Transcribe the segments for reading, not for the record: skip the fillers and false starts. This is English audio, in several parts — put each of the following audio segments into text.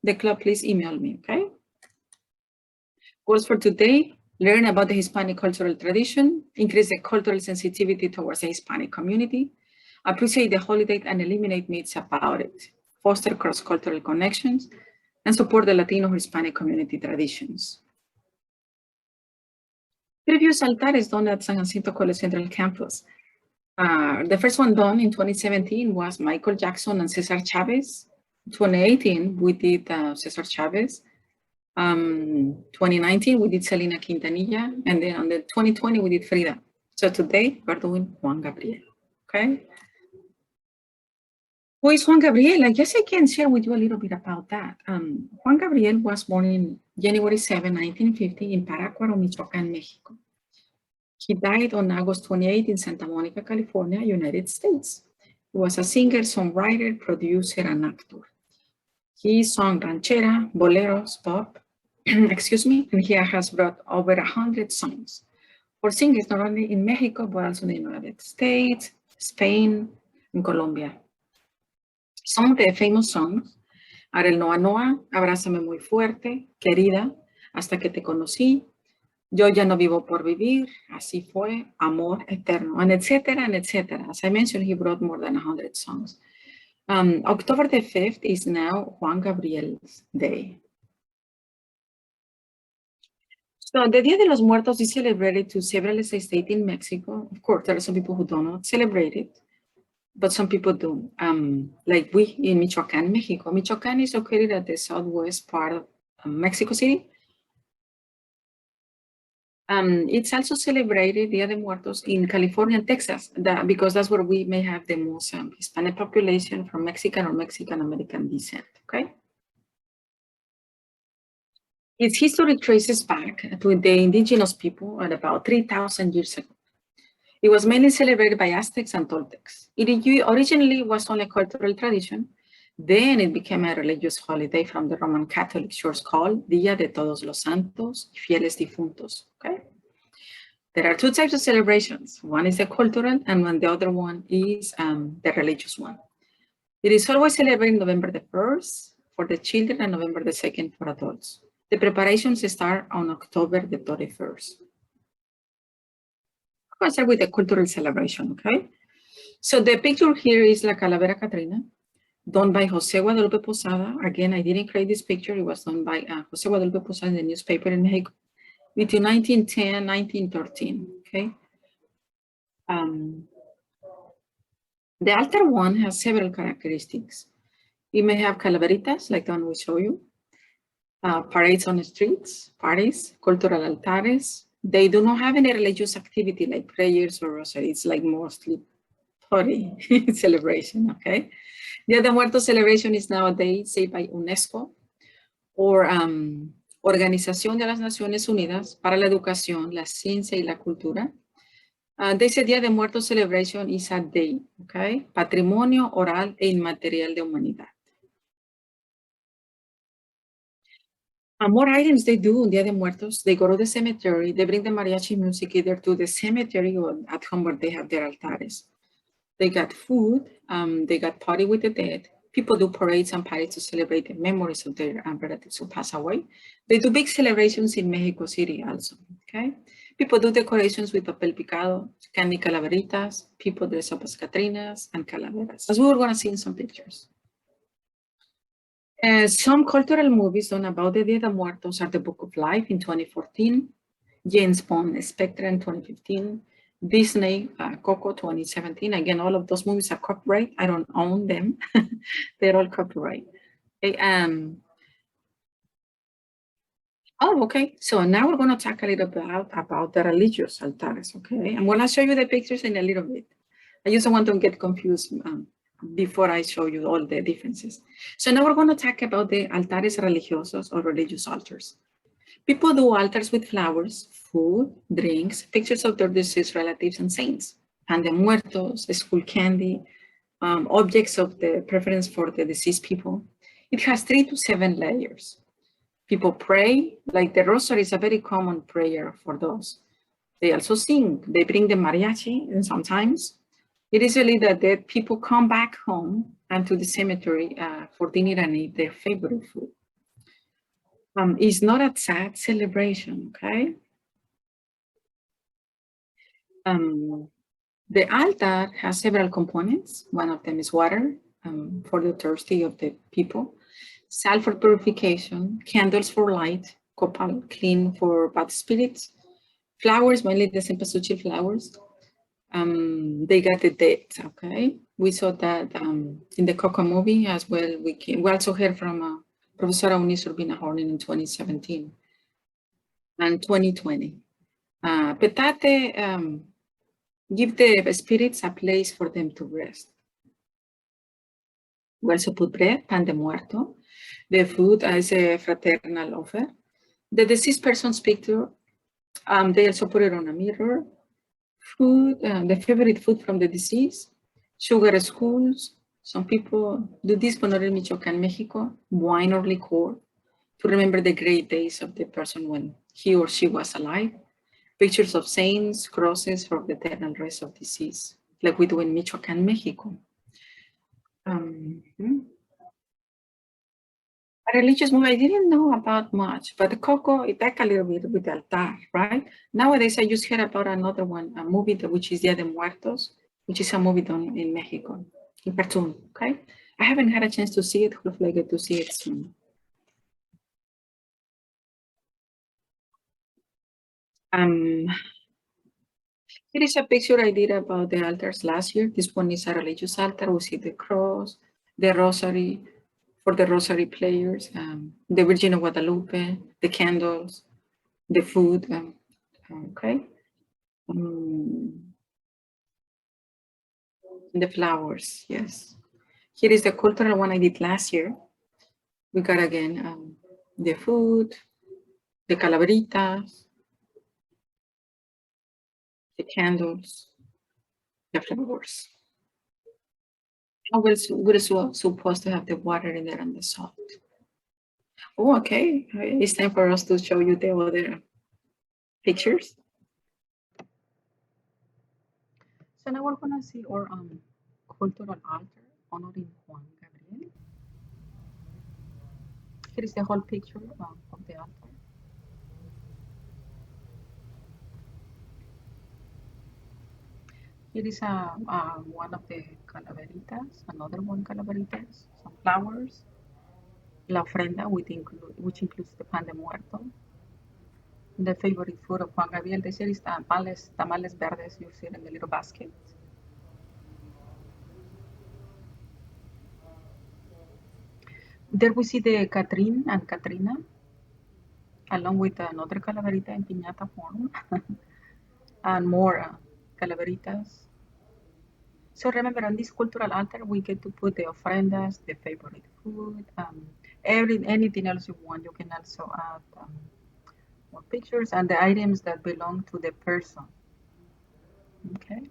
the club, please email me, okay? Goals for today: learn about the Hispanic cultural tradition, increase the cultural sensitivity towards the Hispanic community, appreciate the holiday and eliminate myths about it, foster cross-cultural connections, and support the Latino Hispanic community traditions. Previous altares done at San Jacinto College Central Campus. The first one done in 2017 was Michael Jackson and Cesar Chavez. 2018, we did Cesar Chavez. 2019, we did Selena Quintanilla. And then on the 2020, we did Frida. So today, we're doing Juan Gabriel, okay? Who is Juan Gabriel? I guess I can share with you a little bit about that. Juan Gabriel was born in January 7, 1950 in Parácuaro, Michoacán, Mexico. He died on August 28 in Santa Monica, California, United States. He was a singer, songwriter, producer, and actor. He sung ranchera, boleros, pop, excuse me, and he has brought over 100 songs for singers not only in Mexico, but also in the United States, Spain, and Colombia. Some of the famous songs are El Noa Noa, Abrázame Muy Fuerte, Querida, Hasta que te conocí, Yo ya no vivo por vivir, Así fue, Amor eterno, and etc., and etc. As I mentioned, he brought more than 100 songs. October the 5th is now Juan Gabriel's Day. So the Día de los Muertos is celebrated to several states in Mexico. Of course, there are some people who do not celebrate it, but some people do. Like we in Michoacán, Mexico. Michoacán is located at the southwest part of Mexico City. It's also celebrated, Día de Muertos, in California and Texas, because that's where we may have the most Hispanic population from Mexican or Mexican-American descent, okay? Its history traces back to the indigenous people at about 3,000 years ago. It was mainly celebrated by Aztecs and Toltecs. It originally was only a cultural tradition. Then it became a religious holiday from the Roman Catholic Church called Día de Todos los Santos y Fieles Difuntos, okay? There are two types of celebrations. One is the cultural and the other one is the religious one. It is always celebrated November the 1st for the children and November the 2nd for adults. The preparations start on October the 31st. I'm going to start with the cultural celebration, okay? So the picture here is La Calavera Catrina, done by Jose Guadalupe Posada. Again, I didn't create this picture. It was done by Jose Guadalupe Posada in the newspaper in Mexico between 1910 and 1913, okay? The altar one has several characteristics. It may have calaveritas, like the one we show you, parades on the streets, parties, cultural altares. They do not have any religious activity like prayers or rosary. It's like mostly party celebration, okay? Día de Muertos celebration is nowadays saved by UNESCO or Organización de las Naciones Unidas para la Educación, la Ciencia y la Cultura. They say Día de Muertos celebration is a day, okay? Patrimonio oral e inmaterial de humanidad. More items they do on Día de Muertos, they go to the cemetery, they bring the mariachi music either to the cemetery or at home where they have their altares. They got food, they got party with the dead. People do parades and parties to celebrate the memories of their relatives who pass away. They do big celebrations in Mexico City also, okay? People do decorations with papel picado, candy calaveritas, people dress up as Catrinas and calaveras, as we were gonna see in some pictures. Some cultural movies done about the Día de Muertos are The Book of Life in 2014, James Bond, Spectre in 2015, Disney, Coco 2017. Again, all of those movies are copyright. I don't own them. They're all copyright. Okay, okay. So now we're going to talk a little bit about the religious altares, okay? I'm going to show you the pictures in a little bit. I just don't want to get confused before I show you all the differences. So now we're going to talk about the altares religiosos or religious altars. People do altars with flowers, food, drinks, pictures of their deceased relatives and saints, pan de muertos, school candy, objects of the preference for the deceased people. It has 3 to 7 layers. People pray, like the rosary is a very common prayer for those. They also sing, they bring the mariachi, and sometimes it is really that the people come back home and to the cemetery for dinner and eat their favorite food. It's not a sad celebration, okay? Um, the altar has several components. One of them is water for the thirsty of the people, salt for purification, candles for light, copal, clean for bad spirits, flowers, mainly the cempasúchil flowers. They got the date, okay? We saw that in the Coco movie as well. We also heard from Professor Eunice Urbina Horning in 2017 and 2020. Petate, give the spirits a place for them to rest. We also put bread, pan de muerto, the food as a fraternal offer. The deceased person's picture, they also put it on a mirror. Food, the favorite food from the deceased, sugar schools. Some people do this, but not in Michoacan, Mexico, wine or liquor to remember the great days of the person when he or she was alive. Pictures of saints, crosses for the eternal rest of disease, like we do in Michoacan, Mexico. A religious movie, I didn't know about much, but the Coco, it like a little bit with the altar, right? Nowadays, I just heard about another one, a movie which is Dia de Muertos, which is a movie done in Mexico, in cartoon, okay? I haven't had a chance to see it. Hopefully I get to see it soon. Here is a picture I did about the altars last year. This one is a religious altar. We see the cross, the rosary for the rosary players, the Virgin of Guadalupe, the candles, the food. Okay. The flowers, yes. Here is the cultural one I did last year. We got again the food, the calaveritas, the candles, the flowers. How else we're supposed to have the water in there and the salt? Oh, okay. It's time for us to show you the other pictures. So now we're gonna see our cultural altar honoring Juan Gabriel. Here is the whole picture of the altar. Here is one of the calaveritas, another one calaveritas, some flowers, la ofrenda, which includes the pan de muerto, the favorite food of Juan Gabriel. They say is tamales verdes you see in the little basket. There we see the Catherine and Katrina, along with another calaverita in piñata form, and more calaveritas. So remember, on this cultural altar, we get to put the ofrendas, the favorite food, anything else you want. You can also add more pictures and the items that belong to the person. Okay.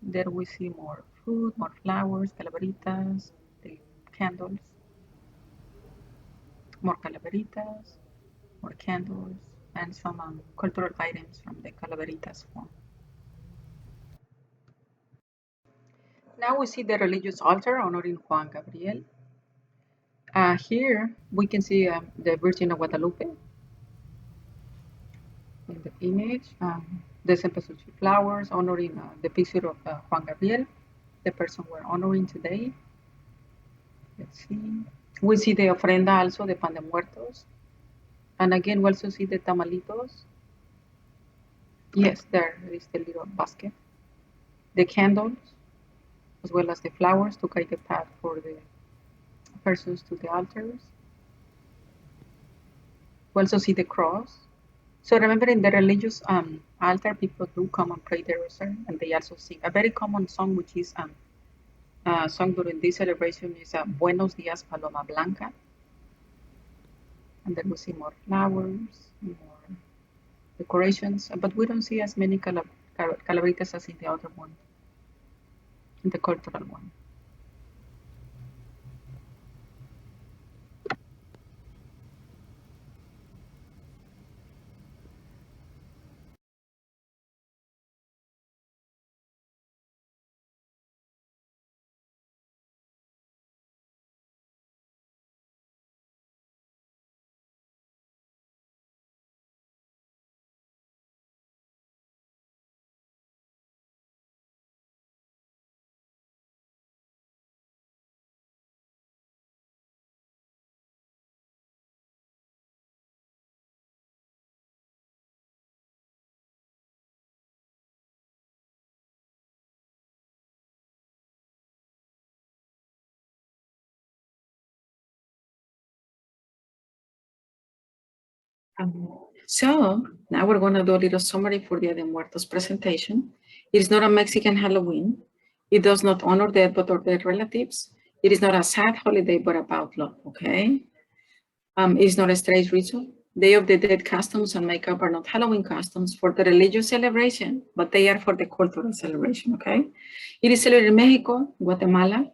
There we see more food, more flowers, calaveritas, the candles, more calaveritas, more candles, and some cultural items from the calaveritas form. Now we see the religious altar honoring Juan Gabriel. Here we can see the Virgin of Guadalupe in the image, the cempasúchil flowers honoring the picture of Juan Gabriel, the person we're honoring today. Let's see. We see the ofrenda also, the pan de muertos. And again, we also see the tamalitos. Yes, there is the little basket. The candles, as well as the flowers to guide the path for the persons to the altars. We also see the cross. So remember, in the religious altar, people do come and pray the rosary, and they also sing a very common song, which is sung during this celebration is Buenos Dias, Paloma Blanca. And then we see more flowers, more decorations, but we don't see as many calaveritas as in the other one, in the cultural one. So now we're going to do a little summary for Dia de Muertos presentation. It is not a Mexican Halloween. It does not honor dead but or dead relatives. It is not a sad holiday but about love, okay? It is not a strange ritual. Day of the Dead costumes and makeup are not Halloween costumes for the religious celebration, but they are for the cultural celebration, okay? It is celebrated in Mexico, Guatemala,